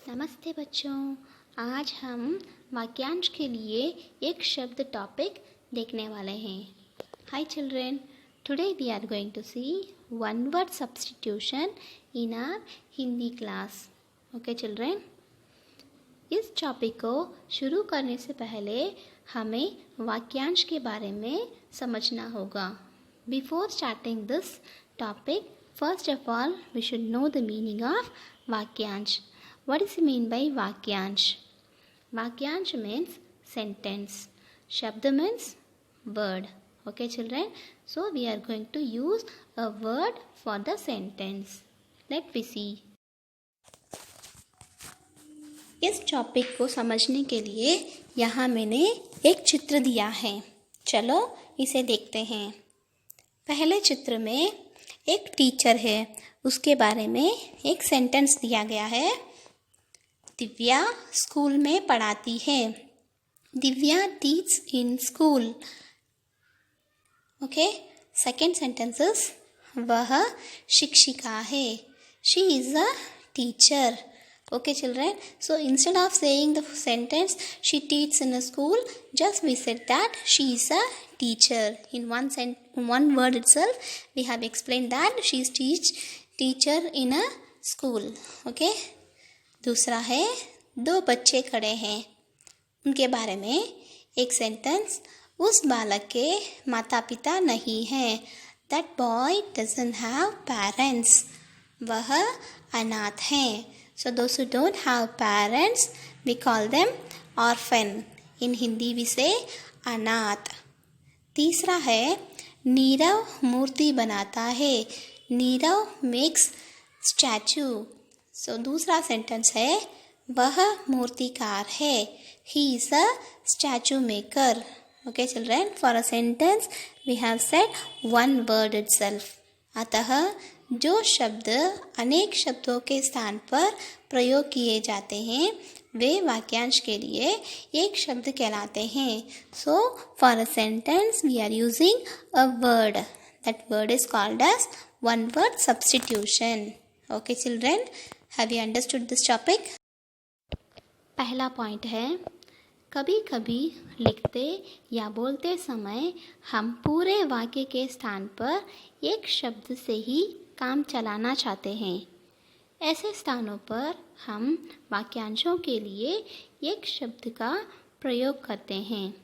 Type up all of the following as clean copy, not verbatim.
नमस्ते बच्चों। आज हम वाक्यांश के लिए एक शब्द टॉपिक देखने वाले हैं। Hi children, today we are going to see one word substitution in our Hindi class. Okay children, इस टॉपिक को शुरू करने से पहले हमें वाक्यांश के बारे में समझना होगा। Before starting this topic, first of all, we should know the meaning of Vakyansh. What is mean by Vakyansh? Vakyansh means sentence. Shabd means word. Okay, children? So, we are going to use a word for the sentence. Let me see. इस topic को समझने के लिए यहाँ मैंने एक चित्र दिया है। चलो इसे देखते हैं। पहले चित्र में एक टीचर है, उसके बारे में एक सेंटेंस दिया गया है। दिव्या स्कूल में पढ़ाती है। Divya teach in school. Okay, second sentence is वह शिक्षिका है। She is a teacher. Okay children, so instead of saying the sentence she teaches in a school, just we said that she is a teacher. In one word itself we have explained that she is teacher in a school. Okay, दूसरा है दो बच्चे खड़े हैं, उनके बारे में एक सेंटेंस, उस बालक के माता पिता नहीं हैं. That boy doesn't have parents. वह अनाथ हैं. So those who don't have parents, we call them orphan. In Hindi we say अनाथ. तीसरा है नीरव मूर्ति बनाता है. Nirav makes statue. So दूसरा सेंटेंस है वह मूर्तिकार है. He is a statue maker. Okay children, for a sentence we have said one word itself. अतः जो शब्द अनेक शब्दों के स्थान पर प्रयोग किए जाते हैं वे वाक्यांश के लिए एक शब्द कहलाते हैं. So for a sentence we are using a word. That word is called as one word substitution. Okay children, have you understood this topic? पहला पॉइंट है, कभी कभी लिखते या बोलते समय हम पूरे वाक्य के स्थान पर एक शब्द से ही काम चलाना चाहते हैं. ऐसे स्थानों पर हम वाक्यांशों के लिए एक शब्द का प्रयोग करते हैं.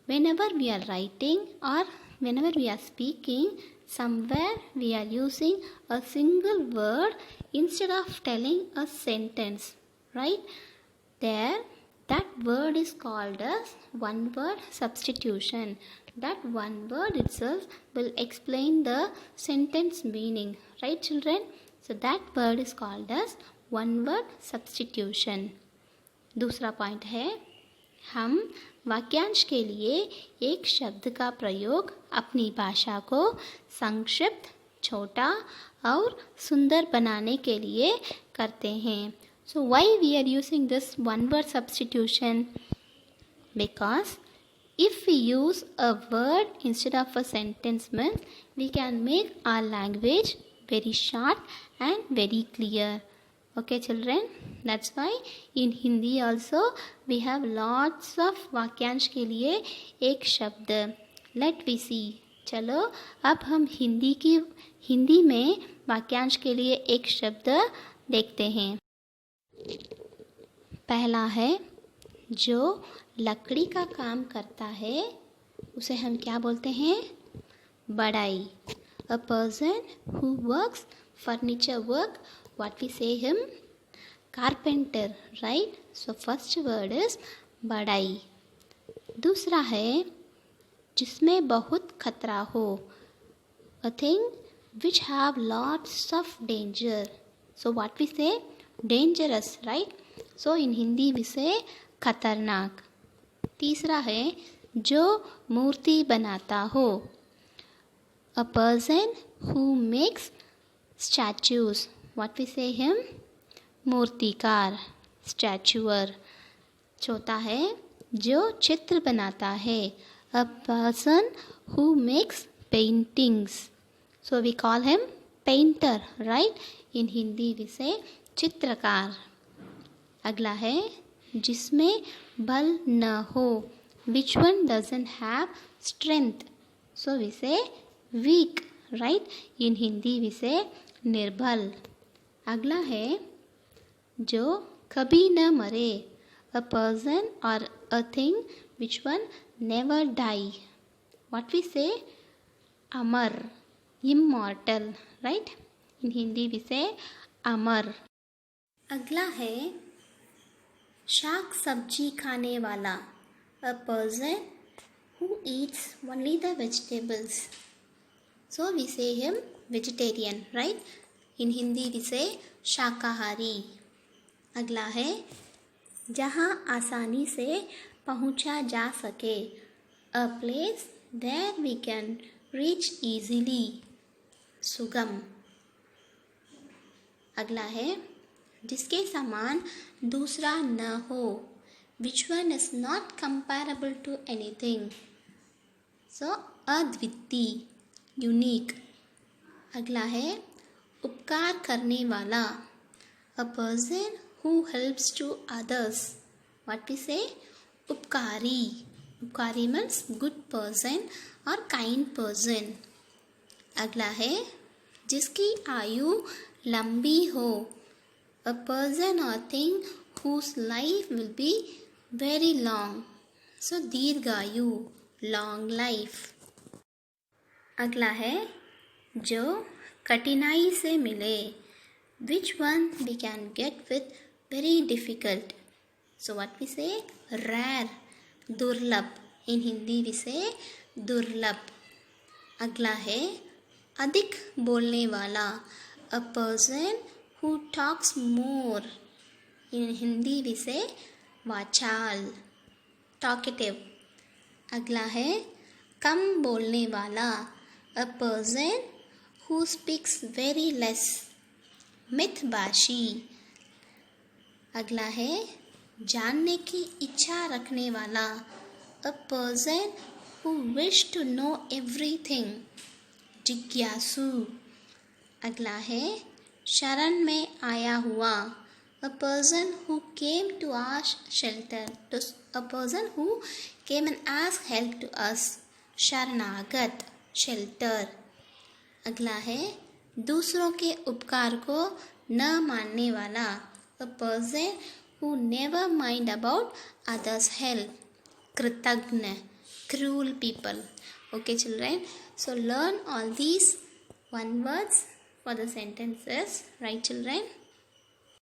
Whenever we are writing or whenever we are speaking, somewhere we are using a single word instead of telling a sentence, right? There, that word is called as one word substitution. That one word itself will explain the sentence meaning, right children? So that word is called as one word substitution. दूसरा point है, हम वाक्यांश के लिए एक शब्द का प्रयोग अपनी भाषा को संक्षिप्त, छोटा और सुंदर बनाने के लिए करते हैं. So why we are using this one word substitution? Because if we use a word instead of a sentence means we can make our language very short and very clear. Okay children, that's why in Hindi also we have lots of वाक्यांश के लिए एक शब्द. Let we see. चलो अब हम हिंदी में वाक्यांश के लिए एक शब्द देखते हैं. पहला है, जो लकड़ी का काम करता है उसे हम क्या बोलते हैं? बढ़ई. A person who works furniture work, what we say him? Carpenter, right? So first word is बढ़ई. दूसरा है, जिसमें बहुत खतरा हो. A thing which have lots of danger. So what we say? Dangerous, right? So in Hindi we say खतरनाक. तीसरा है, जो मूर्ति बनाता हो. A person who makes statues, what we say him? मूर्तिकार, statuer. चौथा है, जो चित्र बनाता है. A person who makes paintings. So we call him painter, right? In Hindi we say चित्रकार. अगला है जिसमें बल न हो, which one doesn't have strength, so we say weak, right? in Hindi we say निर्बल. अगला है जो कभी न मरे, a person or a thing which one never die, what we say Amar, immortal, right? in Hindi we say अमर. अगला है शाक सब्जी खाने वाला, a person who eats only the vegetables, so we say him vegetarian, right? in Hindi we say शाकाहारी. अगला है जहाँ आसानी से पहुँचा जा सके, a place there we can reach easily, सुगम. अगला है जिसके समान दूसरा न हो, which one is not comparable to anything, so अद्वितीय, यूनिक. अगला है उपकार करने वाला, a person who helps to others, what we say उपकारी. उपकारी means good person or kind person. अगला है जिसकी आयु लंबी हो, a person or thing whose life will be very long, so दीर्घायु, long life. अगला है जो कठिनाई से मिले, which one we can get with very difficult, so what we say rare, दुर्लभ. in हिंदी we say दुर्लभ. अगला है अधिक बोलने वाला, a person who talks more, in Hindi we say वाचाल, talkative. अगला है कम बोलने वाला, a person who speaks very less, मितभाषी. अगला है जानने की इच्छा रखने वाला, a person who wish to know everything, जिज्ञासु. अगला है शरण में आया हुआ, a person who came to ask shelter, a person who came and asked help to us, शरणागत, shelter. अगला है दूसरों के उपकार को न मानने वाला, a person who never mind about others' help, कृतज्ञ, cruel people. Okay children, so learn all these one words for the sentences, right children?